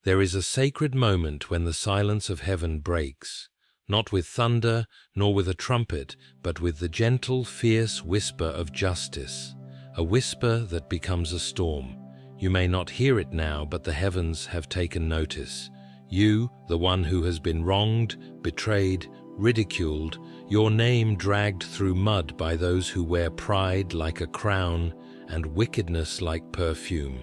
There is a sacred moment when the silence of heaven breaks, not with thunder nor with a trumpet, but with the gentle, fierce whisper of justice, a whisper that becomes a storm. You may not hear it now, but the heavens have taken notice. You, the one who has been wronged, betrayed, ridiculed, your name dragged through mud by those who wear pride like a crown and wickedness like perfume.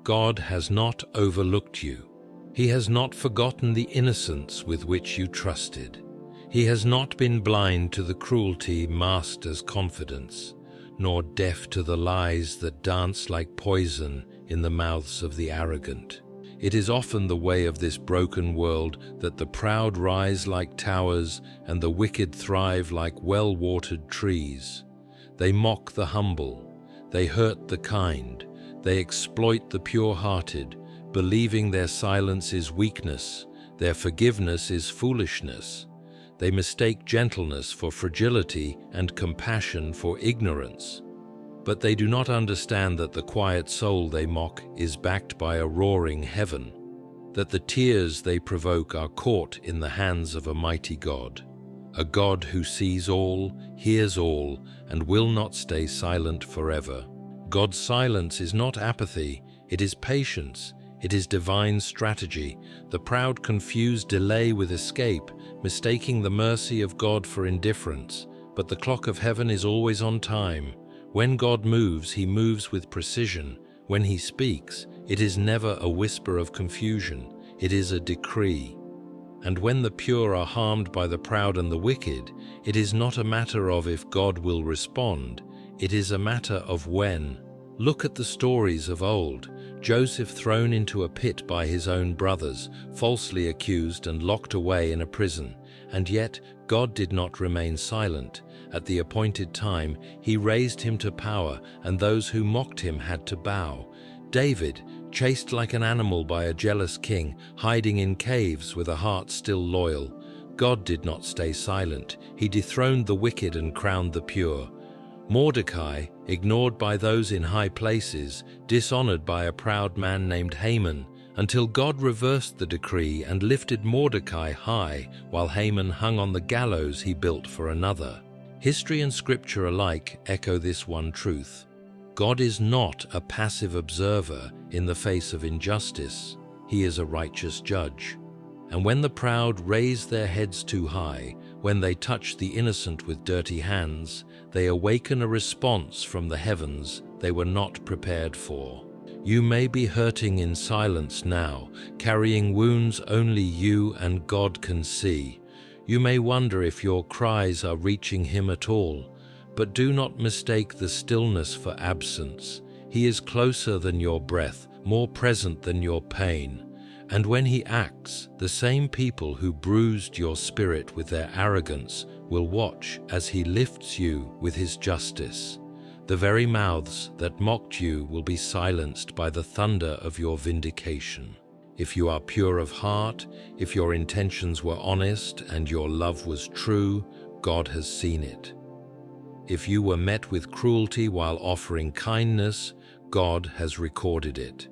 God has not overlooked you. He has not forgotten the innocence with which you trusted. He has not been blind to the cruelty masked as confidence, nor deaf to the lies that dance like poison in the mouths of the arrogant. It is often the way of this broken world that the proud rise like towers and the wicked thrive like well-watered trees. They mock the humble, they hurt the kind, they exploit the pure-hearted, believing their silence is weakness, their forgiveness is foolishness. They mistake gentleness for fragility and compassion for ignorance. But they do not understand that the quiet soul they mock is backed by a roaring heaven, that the tears they provoke are caught in the hands of a mighty God, a God who sees all, hears all, and will not stay silent forever. God's silence is not apathy, it is patience. It is divine strategy. The proud confuse delay with escape, mistaking the mercy of God for indifference. But the clock of heaven is always on time. When God moves, he moves with precision. When he speaks, it is never a whisper of confusion. It is a decree. And when the pure are harmed by the proud and the wicked, it is not a matter of if God will respond. It is a matter of when. Look at the stories of old. Joseph thrown into a pit by his own brothers, falsely accused and locked away in a prison. And yet God did not remain silent. At the appointed time, he raised him to power, and those who mocked him had to bow. David, chased like an animal by a jealous king, hiding in caves with a heart still loyal. God did not stay silent. He dethroned the wicked and crowned the pure. Mordecai, ignored by those in high places, dishonored by a proud man named Haman, until God reversed the decree and lifted Mordecai high, while Haman hung on the gallows he built for another. History and scripture alike echo this one truth. God is not a passive observer in the face of injustice. He is a righteous judge. And when the proud raise their heads too high, when they touch the innocent with dirty hands, they awaken a response from the heavens they were not prepared for. You may be hurting in silence now, carrying wounds only you and God can see. You may wonder if your cries are reaching him at all, but do not mistake the stillness for absence. He is closer than your breath, more present than your pain. And when he acts, the same people who bruised your spirit with their arrogance will watch as he lifts you with his justice. The very mouths that mocked you will be silenced by the thunder of your vindication. If you are pure of heart, if your intentions were honest and your love was true, God has seen it. If you were met with cruelty while offering kindness, God has recorded it.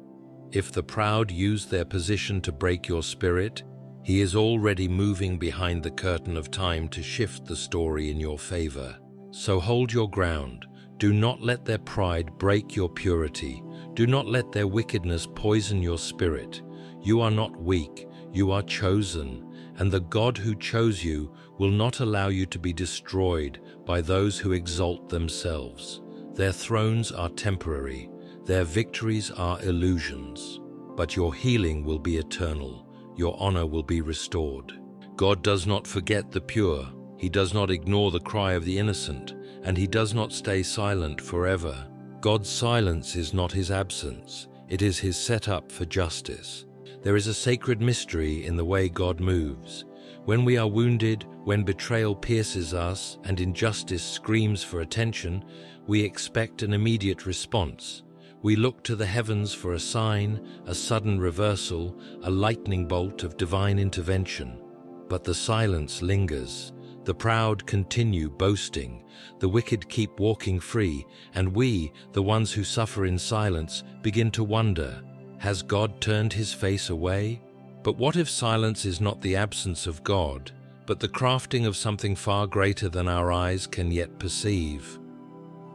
If the proud use their position to break your spirit, he is already moving behind the curtain of time to shift the story in your favor. So hold your ground. Do not let their pride break your purity. Do not let their wickedness poison your spirit. You are not weak, you are chosen, and the God who chose you will not allow you to be destroyed by those who exalt themselves. Their thrones are temporary. Their victories are illusions, but your healing will be eternal. Your honor will be restored. God does not forget the pure. He does not ignore the cry of the innocent, and he does not stay silent forever. God's silence is not his absence. It is his setup for justice. There is a sacred mystery in the way God moves. When we are wounded, when betrayal pierces us and injustice screams for attention, we expect an immediate response. We look to the heavens for a sign, a sudden reversal, a lightning bolt of divine intervention. But the silence lingers. The proud continue boasting. The wicked keep walking free. And we, the ones who suffer in silence, begin to wonder, has God turned his face away? But what if silence is not the absence of God, but the crafting of something far greater than our eyes can yet perceive?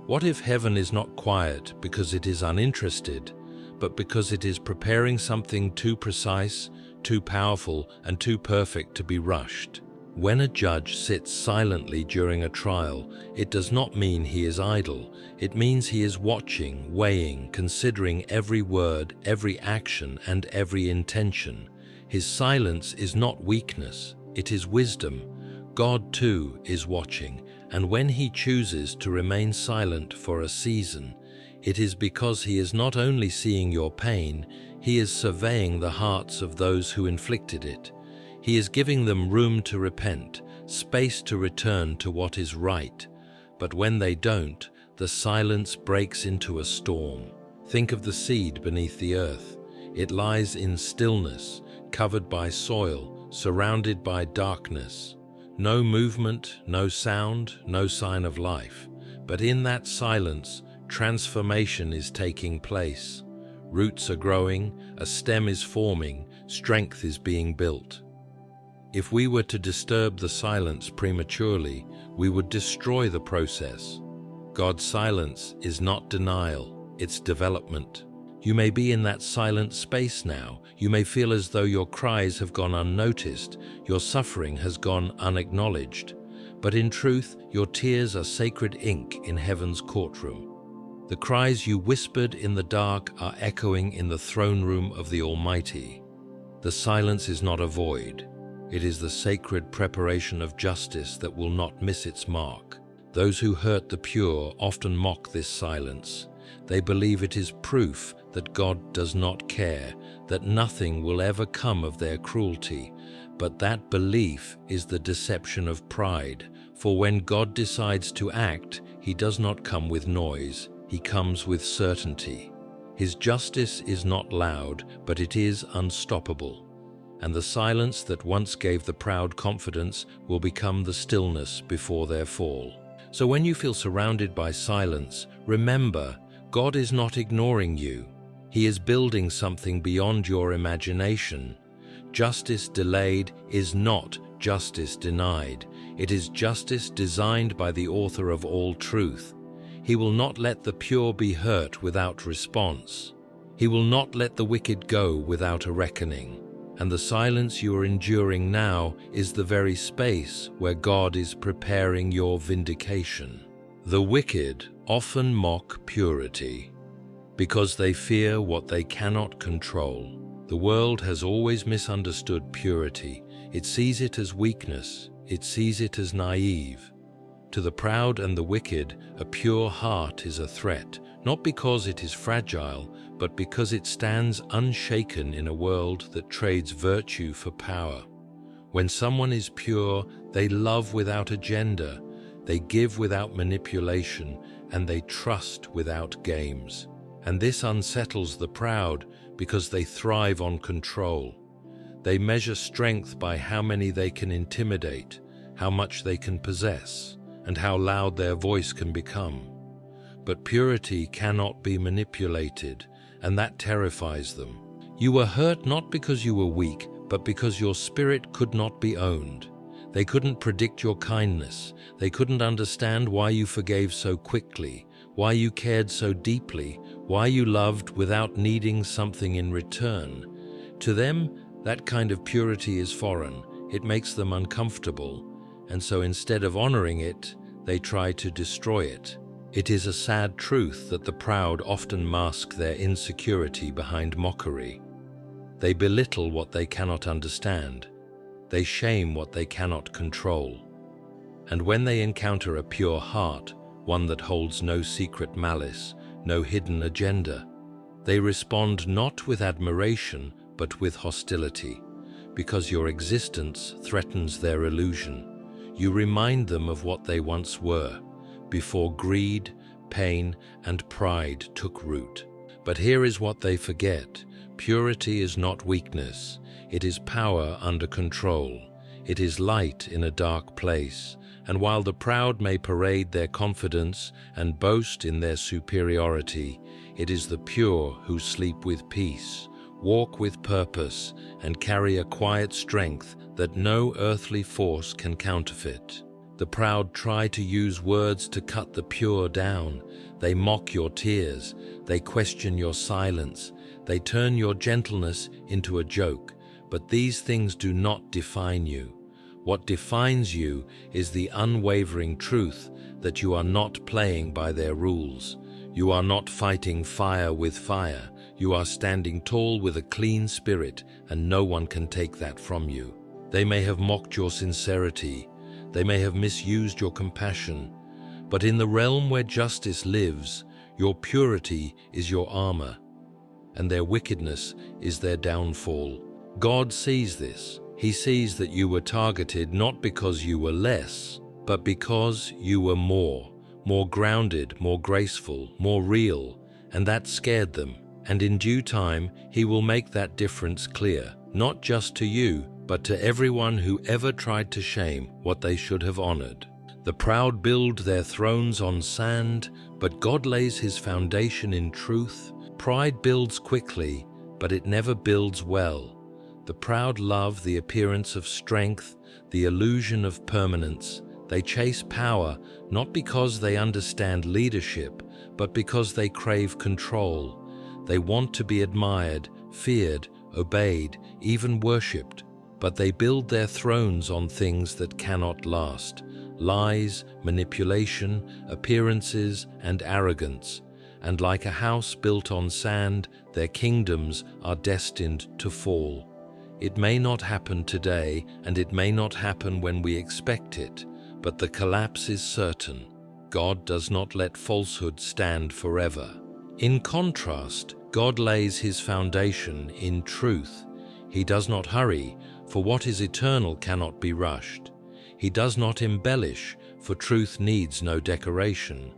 What if heaven is not quiet because it is uninterested, but because it is preparing something too precise, too powerful, and too perfect to be rushed? When a judge sits silently during a trial, it does not mean he is idle. It means he is watching, weighing, considering every word, every action, and every intention. His silence is not weakness, it is wisdom. God, too, is watching, and when he chooses to remain silent for a season, it is because he is not only seeing your pain, he is surveying the hearts of those who inflicted it. He is giving them room to repent, space to return to what is right. But when they don't, the silence breaks into a storm. Think of the seed beneath the earth. It lies in stillness, covered by soil, surrounded by darkness. No movement, no sound, no sign of life. But in that silence, transformation is taking place. Roots are growing, a stem is forming, strength is being built. If we were to disturb the silence prematurely, we would destroy the process. God's silence is not denial, it's development. You may be in that silent space now. You may feel as though your cries have gone unnoticed, your suffering has gone unacknowledged. But in truth, your tears are sacred ink in heaven's courtroom. The cries you whispered in the dark are echoing in the throne room of the Almighty. The silence is not a void. It is the sacred preparation of justice that will not miss its mark. Those who hurt the pure often mock this silence. They believe it is proof that God does not care, that nothing will ever come of their cruelty. But that belief is the deception of pride, for when God decides to act, he does not come with noise, he comes with certainty. His justice is not loud, but it is unstoppable. And the silence that once gave the proud confidence will become the stillness before their fall. So when you feel surrounded by silence, remember, God is not ignoring you. He is building something beyond your imagination. Justice delayed is not justice denied. It is justice designed by the author of all truth. He will not let the pure be hurt without response. He will not let the wicked go without a reckoning. And the silence you are enduring now is the very space where God is preparing your vindication. The wicked often mock purity because they fear what they cannot control. The world has always misunderstood purity. It sees it as weakness. It sees it as naive. To the proud and the wicked, a pure heart is a threat, not because it is fragile, but because it stands unshaken in a world that trades virtue for power. When someone is pure, they love without agenda, they give without manipulation, and they trust without games. And this unsettles the proud because they thrive on control. They measure strength by how many they can intimidate, how much they can possess, and how loud their voice can become. But purity cannot be manipulated, and that terrifies them. You were hurt not because you were weak, but because your spirit could not be owned. They couldn't predict your kindness. They couldn't understand why you forgave so quickly, why you cared so deeply, why you loved without needing something in return. To them, that kind of purity is foreign. It makes them uncomfortable, and so instead of honoring it, they try to destroy it. It is a sad truth that the proud often mask their insecurity behind mockery. They belittle what they cannot understand. They shame what they cannot control. And when they encounter a pure heart, one that holds no secret malice, no hidden agenda, they respond not with admiration, but with hostility. Because your existence threatens their illusion, you remind them of what they once were, before greed, pain, and pride took root. But here is what they forget. Purity is not weakness. It is power under control. It is light in a dark place. And while the proud may parade their confidence and boast in their superiority, it is the pure who sleep with peace, walk with purpose, and carry a quiet strength that no earthly force can counterfeit. The proud try to use words to cut the pure down. They mock your tears. They question your silence. They turn your gentleness into a joke. But these things do not define you. What defines you is the unwavering truth that you are not playing by their rules. You are not fighting fire with fire. You are standing tall with a clean spirit, and no one can take that from you. They may have mocked your sincerity. They may have misused your compassion. But in the realm where justice lives, your purity is your armor, and their wickedness is their downfall. God sees this. He sees that you were targeted not because you were less, but because you were more grounded, more graceful, more real, and that scared them. And in due time, He will make that difference clear, not just to you, but to everyone who ever tried to shame what they should have honored. The proud build their thrones on sand, but God lays His foundation in truth. Pride builds quickly, but it never builds well. The proud love the appearance of strength, the illusion of permanence. They chase power not because they understand leadership, but because they crave control. They want to be admired, feared, obeyed, even worshipped. But they build their thrones on things that cannot last: lies, manipulation, appearances, and arrogance. And like a house built on sand, their kingdoms are destined to fall. It may not happen today, and it may not happen when we expect it, but the collapse is certain. God does not let falsehood stand forever. In contrast, God lays His foundation in truth. He does not hurry, for what is eternal cannot be rushed. He does not embellish, for truth needs no decoration.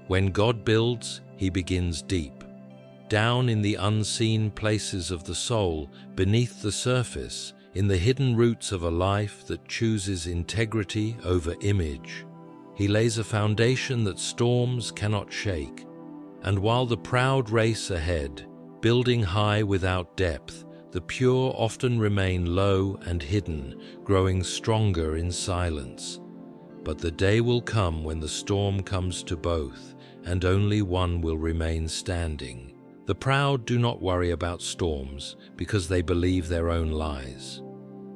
When God builds, He begins deep. Down in the unseen places of the soul, beneath the surface, in the hidden roots of a life that chooses integrity over image. He lays a foundation that storms cannot shake. And while the proud race ahead, building high without depth, the pure often remain low and hidden, growing stronger in silence. But the day will come when the storm comes to both, and only one will remain standing. The proud do not worry about storms because they believe their own lies.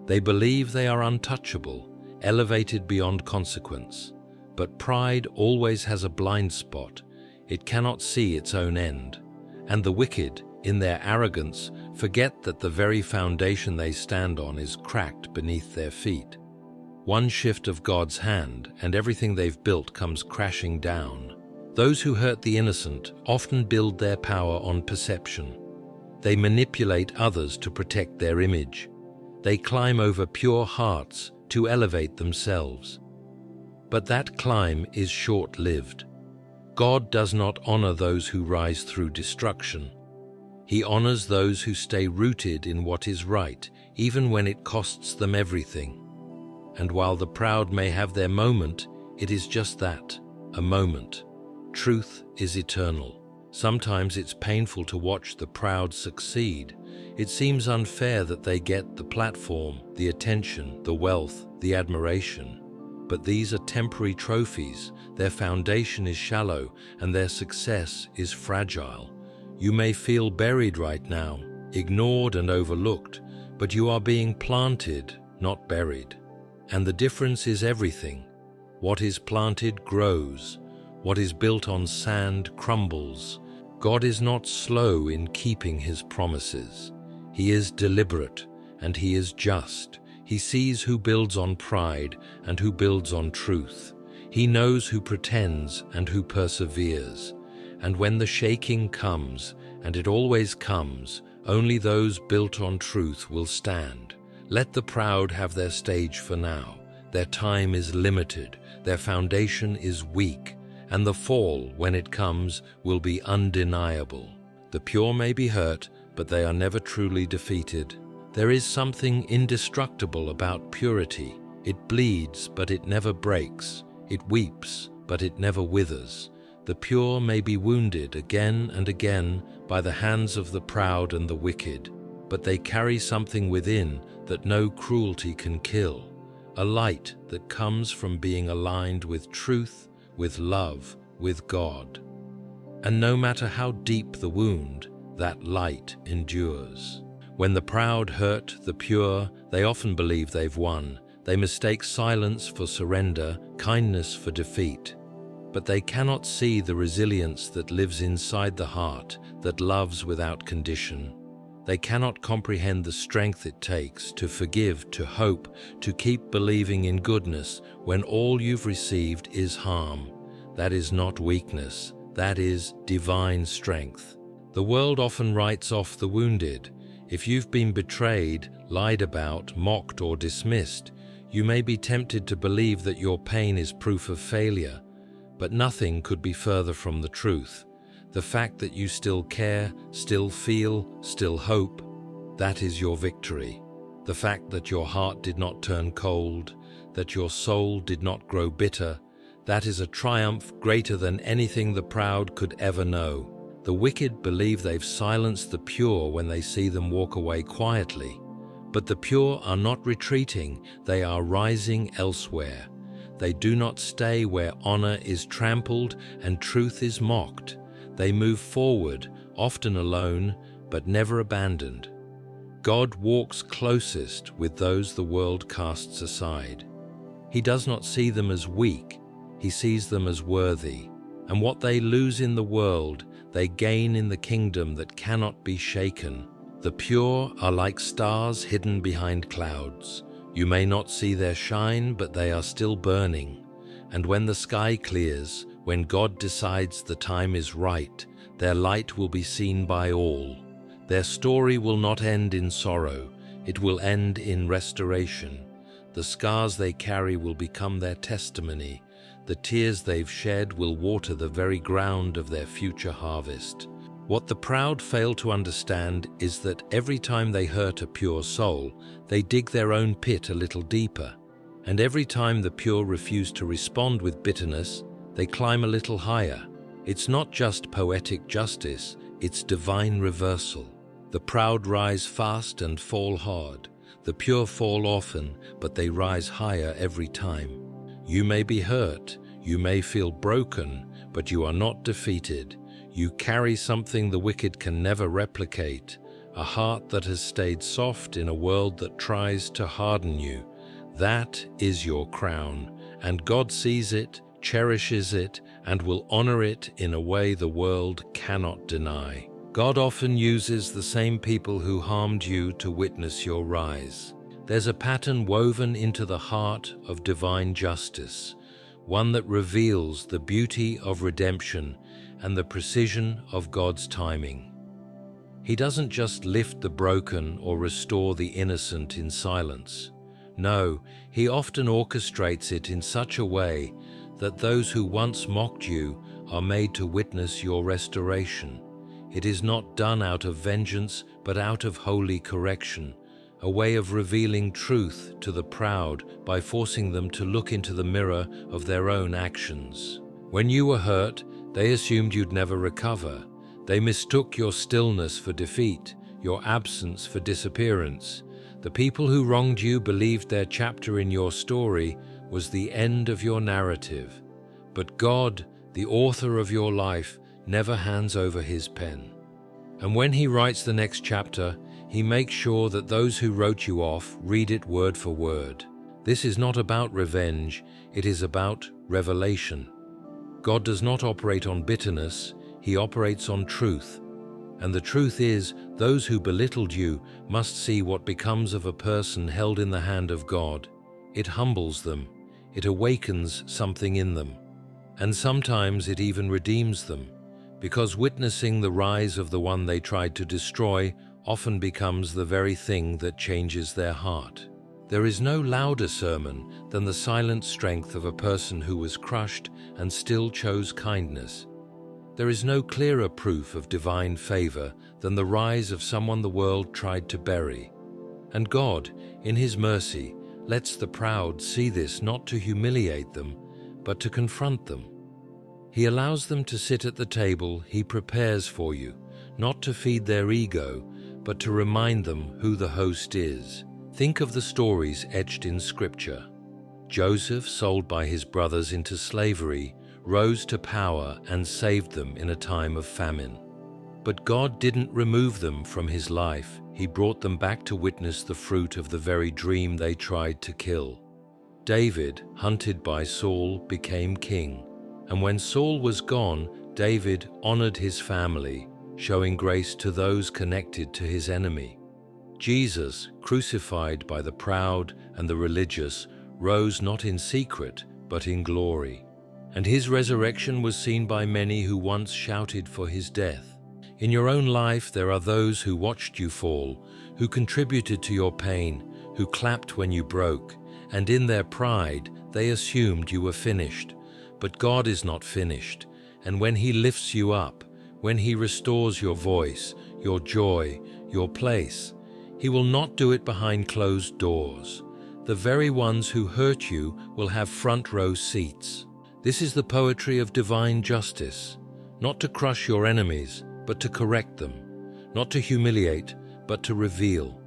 They believe they are untouchable, elevated beyond consequence. But pride always has a blind spot. It cannot see its own end. And the wicked, in their arrogance, forget that the very foundation they stand on is cracked beneath their feet. One shift of God's hand, and everything they've built comes crashing down. Those who hurt the innocent often build their power on perception. They manipulate others to protect their image. They climb over pure hearts to elevate themselves. But that climb is short-lived. God does not honor those who rise through destruction. He honors those who stay rooted in what is right, even when it costs them everything. And while the proud may have their moment, it is just that, a moment. Truth is eternal. Sometimes it's painful to watch the proud succeed. It seems unfair that they get the platform, the attention, the wealth, the admiration. But these are temporary trophies. Their foundation is shallow, and their success is fragile. You may feel buried right now, ignored and overlooked, but you are being planted, not buried. And the difference is everything. What is planted grows. What is built on sand crumbles. God is not slow in keeping His promises. He is deliberate, and He is just. He sees who builds on pride and who builds on truth. He knows who pretends and who perseveres. And when the shaking comes, and it always comes, only those built on truth will stand. Let the proud have their stage for now. Their time is limited. Their foundation is weak. And the fall, when it comes, will be undeniable. The pure may be hurt, but they are never truly defeated. There is something indestructible about purity. It bleeds, but it never breaks. It weeps, but it never withers. The pure may be wounded again and again by the hands of the proud and the wicked, but they carry something within that no cruelty can kill, a light that comes from being aligned with truth, with love, with God. And no matter how deep the wound, that light endures. When the proud hurt the pure, they often believe they've won. They mistake silence for surrender, kindness for defeat. But they cannot see the resilience that lives inside the heart, that loves without condition. They cannot comprehend the strength it takes to forgive, to hope, to keep believing in goodness when all you've received is harm. That is not weakness, that is divine strength. The world often writes off the wounded. If you've been betrayed, lied about, mocked, or dismissed, you may be tempted to believe that your pain is proof of failure, but nothing could be further from the truth. The fact that you still care, still feel, still hope, that is your victory. The fact that your heart did not turn cold, that your soul did not grow bitter, that is a triumph greater than anything the proud could ever know. The wicked believe they've silenced the pure when they see them walk away quietly. But the pure are not retreating, they are rising elsewhere. They do not stay where honor is trampled and truth is mocked. They move forward, often alone, but never abandoned. God walks closest with those the world casts aside. He does not see them as weak, he sees them as worthy. And what they lose in the world, they gain in the kingdom that cannot be shaken. The pure are like stars hidden behind clouds. You may not see their shine, but they are still burning. And when the sky clears, when God decides the time is right, their light will be seen by all. Their story will not end in sorrow, it will end in restoration. The scars they carry will become their testimony. The tears they've shed will water the very ground of their future harvest. What the proud fail to understand is that every time they hurt a pure soul, they dig their own pit a little deeper. And every time the pure refuse to respond with bitterness, they climb a little higher. It's not just poetic justice, it's divine reversal. The proud rise fast and fall hard. The pure fall often, but they rise higher every time. You may be hurt, you may feel broken, but you are not defeated. You carry something the wicked can never replicate, a heart that has stayed soft in a world that tries to harden you. That is your crown, and God sees it, cherishes it, and will honor it in a way the world cannot deny. God often uses the same people who harmed you to witness your rise. There's a pattern woven into the heart of divine justice, one that reveals the beauty of redemption and the precision of God's timing. He doesn't just lift the broken or restore the innocent in silence. No, he often orchestrates it in such a way that those who once mocked you are made to witness your restoration. It is not done out of vengeance, but out of holy correction, a way of revealing truth to the proud by forcing them to look into the mirror of their own actions. When you were hurt, they assumed you'd never recover. They mistook your stillness for defeat, your absence for disappearance. The people who wronged you believed their chapter in your story was the end of your narrative. But God, the author of your life, never hands over his pen. And when he writes the next chapter, he makes sure that those who wrote you off read it word for word. This is not about revenge, it is about revelation. God does not operate on bitterness, he operates on truth. And the truth is, those who belittled you must see what becomes of a person held in the hand of God. It humbles them, it awakens something in them, and sometimes it even redeems them, because witnessing the rise of the one they tried to destroy often becomes the very thing that changes their heart. There is no louder sermon than the silent strength of a person who was crushed and still chose kindness. There is no clearer proof of divine favor than the rise of someone the world tried to bury. And God, in his mercy, lets the proud see this not to humiliate them, but to confront them. He allows them to sit at the table he prepares for you, not to feed their ego, but to remind them who the host is. Think of the stories etched in Scripture. Joseph, sold by his brothers into slavery, rose to power and saved them in a time of famine. But God didn't remove them from his life. He brought them back to witness the fruit of the very dream they tried to kill. David, hunted by Saul, became king. And when Saul was gone, David honored his family, showing grace to those connected to his enemy. Jesus, crucified by the proud and the religious, rose not in secret, but in glory. And his resurrection was seen by many who once shouted for his death. In your own life, there are those who watched you fall, who contributed to your pain, who clapped when you broke, and in their pride, they assumed you were finished. But God is not finished, and when he lifts you up, when he restores your voice, your joy, your place, he will not do it behind closed doors. The very ones who hurt you will have front row seats. This is the poetry of divine justice, not to crush your enemies, but to correct them, not to humiliate, but to reveal.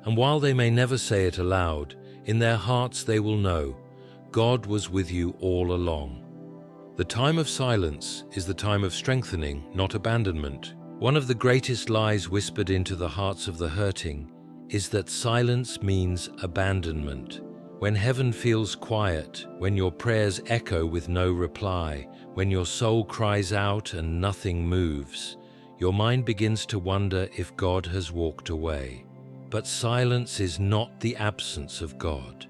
And while they may never say it aloud, in their hearts they will know, God was with you all along. The time of silence is the time of strengthening, not abandonment. One of the greatest lies whispered into the hearts of the hurting is that silence means abandonment. When heaven feels quiet, when your prayers echo with no reply, when your soul cries out and nothing moves, your mind begins to wonder if God has walked away. But silence is not the absence of God.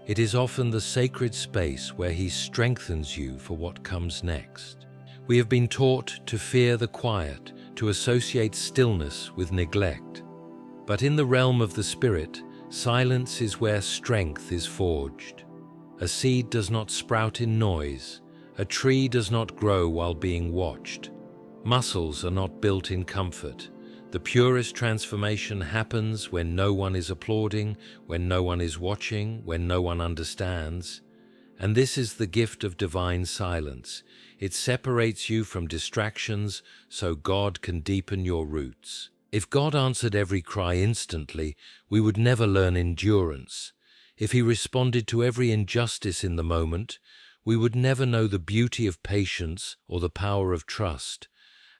It is often the sacred space where he strengthens you for what comes next. We have been taught to fear the quiet, to associate stillness with neglect. But in the realm of the Spirit, silence is where strength is forged. A seed does not sprout in noise. A tree does not grow while being watched. Muscles are not built in comfort. The purest transformation happens when no one is applauding, when no one is watching, when no one understands. And this is the gift of divine silence. It separates you from distractions so God can deepen your roots. If God answered every cry instantly, we would never learn endurance. If he responded to every injustice in the moment, we would never know the beauty of patience or the power of trust.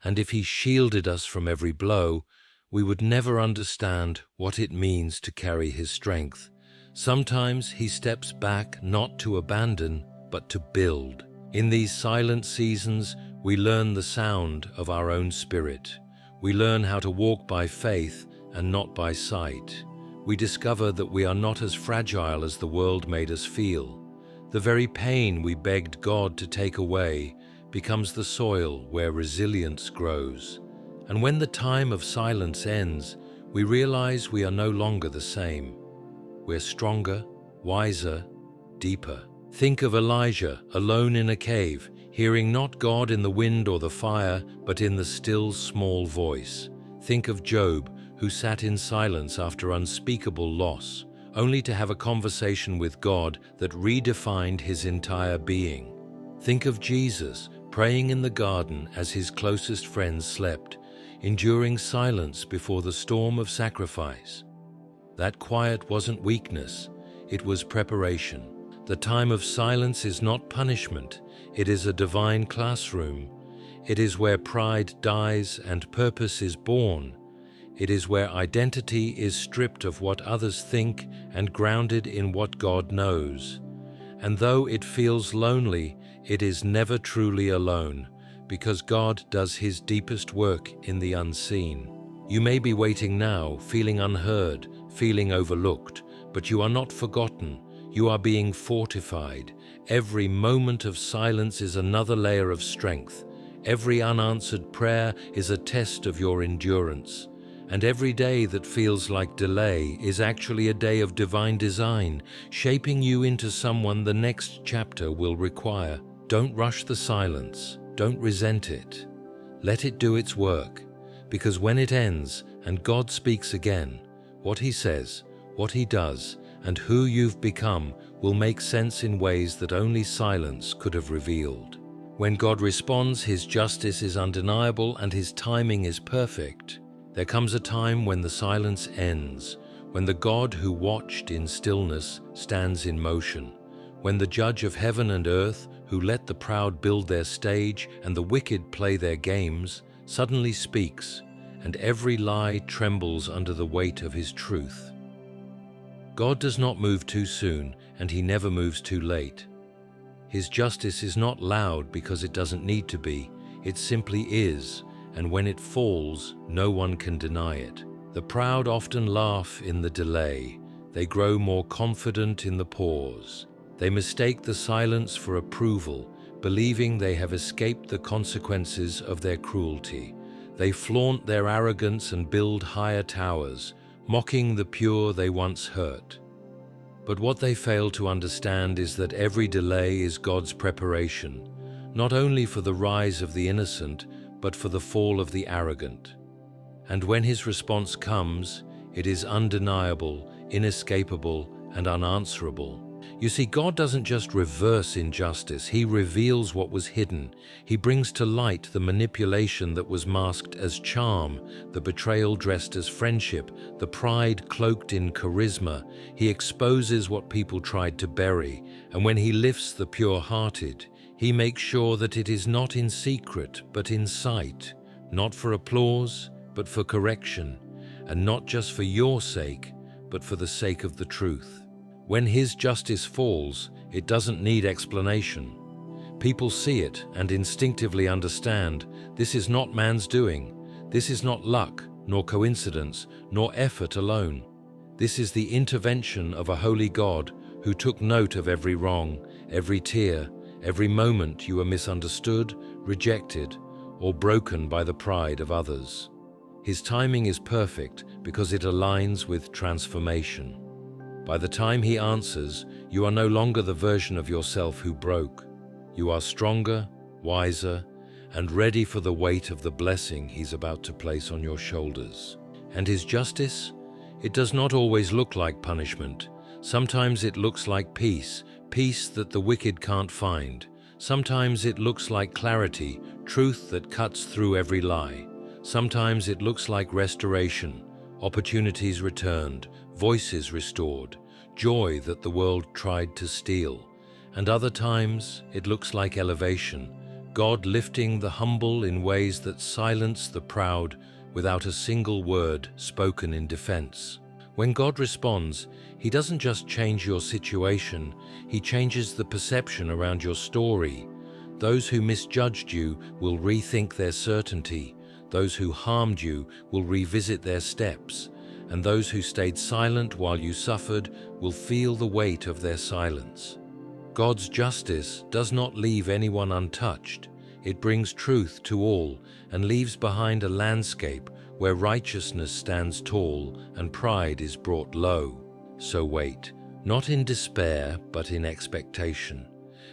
And if he shielded us from every blow, we would never understand what it means to carry his strength. Sometimes he steps back not to abandon, but to build. In these silent seasons, we learn the sound of our own spirit. We learn how to walk by faith and not by sight. We discover that we are not as fragile as the world made us feel. The very pain we begged God to take away becomes the soil where resilience grows. And when the time of silence ends, we realize we are no longer the same. We're stronger, wiser, deeper. Think of Elijah alone in a cave, hearing not God in the wind or the fire, but in the still small voice. Think of Job, who sat in silence after unspeakable loss, only to have a conversation with God that redefined his entire being. Think of Jesus, praying in the garden as his closest friends slept, enduring silence before the storm of sacrifice. That quiet wasn't weakness, it was preparation. The time of silence is not punishment, it is a divine classroom. It is where pride dies and purpose is born. It is where identity is stripped of what others think and grounded in what God knows. And though it feels lonely, it is never truly alone, because God does his deepest work in the unseen. You may be waiting now, feeling unheard, feeling overlooked, but you are not forgotten. You are being fortified. Every moment of silence is another layer of strength. Every unanswered prayer is a test of your endurance. And every day that feels like delay is actually a day of divine design, shaping you into someone the next chapter will require. Don't rush the silence. Don't resent it. Let it do its work, because when it ends and God speaks again, what he says, what he does, and who you've become will make sense in ways that only silence could have revealed. When God responds, his justice is undeniable and his timing is perfect. There comes a time when the silence ends, when the God who watched in stillness stands in motion, when the judge of heaven and earth, who let the proud build their stage and the wicked play their games, suddenly speaks, and every lie trembles under the weight of his truth. God does not move too soon, and he never moves too late. His justice is not loud because it doesn't need to be, it simply is, and when it falls, no one can deny it. The proud often laugh in the delay. They grow more confident in the pause. They mistake the silence for approval, believing they have escaped the consequences of their cruelty. They flaunt their arrogance and build higher towers, mocking the pure they once hurt. But what they fail to understand is that every delay is God's preparation, not only for the rise of the innocent, but for the fall of the arrogant. And when his response comes, it is undeniable, inescapable, and unanswerable. You see, God doesn't just reverse injustice, he reveals what was hidden. He brings to light the manipulation that was masked as charm, the betrayal dressed as friendship, the pride cloaked in charisma. He exposes what people tried to bury, and when he lifts the pure-hearted, he makes sure that it is not in secret, but in sight, not for applause, but for correction, and not just for your sake, but for the sake of the truth. When his justice falls, it doesn't need explanation. People see it and instinctively understand this is not man's doing. This is not luck, nor coincidence, nor effort alone. This is the intervention of a holy God who took note of every wrong, every tear, every moment you were misunderstood, rejected, or broken by the pride of others. His timing is perfect because it aligns with transformation. By the time he answers, you are no longer the version of yourself who broke. You are stronger, wiser, and ready for the weight of the blessing he's about to place on your shoulders. And his justice? It does not always look like punishment. Sometimes it looks like peace, peace that the wicked can't find. Sometimes it looks like clarity, truth that cuts through every lie. Sometimes it looks like restoration, opportunities returned, voices restored, joy that the world tried to steal. And other times it looks like elevation, God lifting the humble in ways that silence the proud without a single word spoken in defense. When God responds, he doesn't just change your situation, he changes the perception around your story. Those who misjudged you will rethink their certainty. Those who harmed you will revisit their steps. And those who stayed silent while you suffered will feel the weight of their silence. God's justice does not leave anyone untouched. It brings truth to all and leaves behind a landscape where righteousness stands tall and pride is brought low. So wait, not in despair, but in expectation.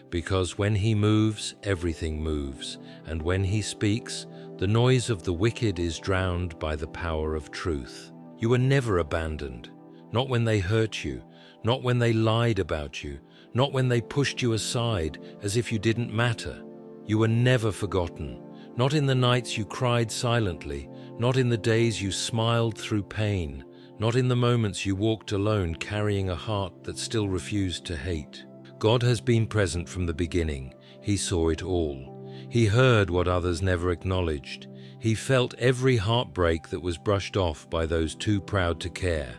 Because when he moves, everything moves, and when he speaks, the noise of the wicked is drowned by the power of truth. You were never abandoned, not when they hurt you, not when they lied about you, not when they pushed you aside as if you didn't matter. You were never forgotten, not in the nights you cried silently, not in the days you smiled through pain, not in the moments you walked alone carrying a heart that still refused to hate. God has been present from the beginning. He saw it all. He heard what others never acknowledged. He felt every heartbreak that was brushed off by those too proud to care.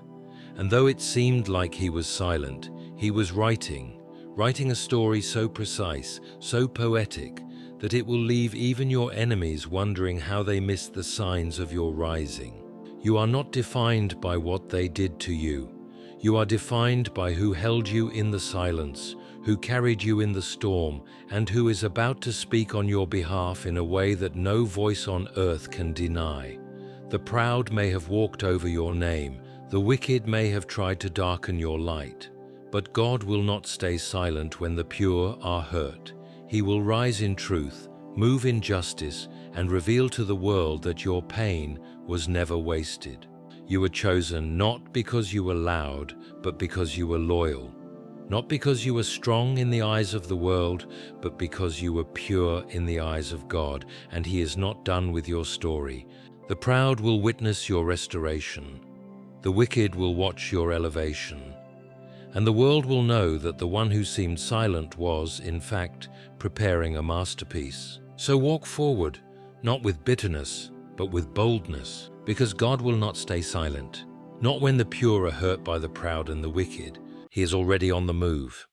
And though it seemed like he was silent, he was writing a story so precise, so poetic, that it will leave even your enemies wondering how they missed the signs of your rising. You are not defined by what they did to you. You are defined by who held you in the silence, who carried you in the storm, and who is about to speak on your behalf in a way that no voice on earth can deny. The proud may have walked over your name, the wicked may have tried to darken your light, but God will not stay silent when the pure are hurt. He will rise in truth, move in justice, and reveal to the world that your pain was never wasted. You were chosen not because you were loud, but because you were loyal. Not because you were strong in the eyes of the world, but because you were pure in the eyes of God, and he is not done with your story. The proud will witness your restoration. The wicked will watch your elevation. And the world will know that the one who seemed silent was, in fact, preparing a masterpiece. So walk forward, not with bitterness, but with boldness, because God will not stay silent. Not when the pure are hurt by the proud and the wicked. He is already on the move.